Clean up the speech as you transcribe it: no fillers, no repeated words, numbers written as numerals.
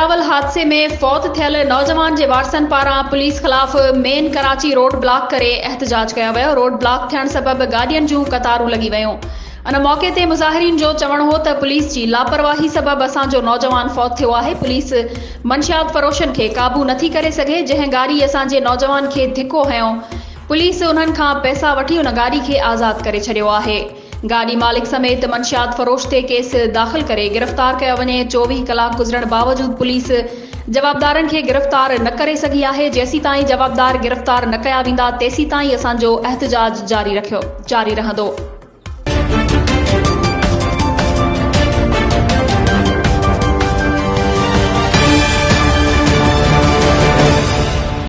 वेरावल हादसे में फौत थियल नौजवान के वारसन पारां पुलिस खिलाफ मेन कराची रोड ब्लॉक करे एहतजाज किया वियो। रोड ब्लॉक थियण सबब गाड़ियन जूं कतारूं लगी वयूं। अन मौके ते मुज़ाहिरीन जो चवण हो त पुलिस जी लापरवाही सबब असांजो नौजवान फौत थियो आहे। पुलिस मंशियात फरोशन के काबू नथी करे सघे। जंहिं गाड़ी असांजे नौजवान के धिको हयो, पुलिस उन्हनि खां पैसा वठी उन गाड़ी के आज़ाद करे छडियो आहे। गाड़ी मालिक समेत मंशियात फरोश ते केस दाख़िल करे गिरफ्तार किया वञे। 24 कलाक गुज़रण बावजूद पुलिस जवाबदारन के गिरफ्तार न करे सघी आहे। जेसी ताईं जवाबदार गिरफ्तार न कया वेंदा तेसी ताईं असांजो एहतजाज जारी रहंदो।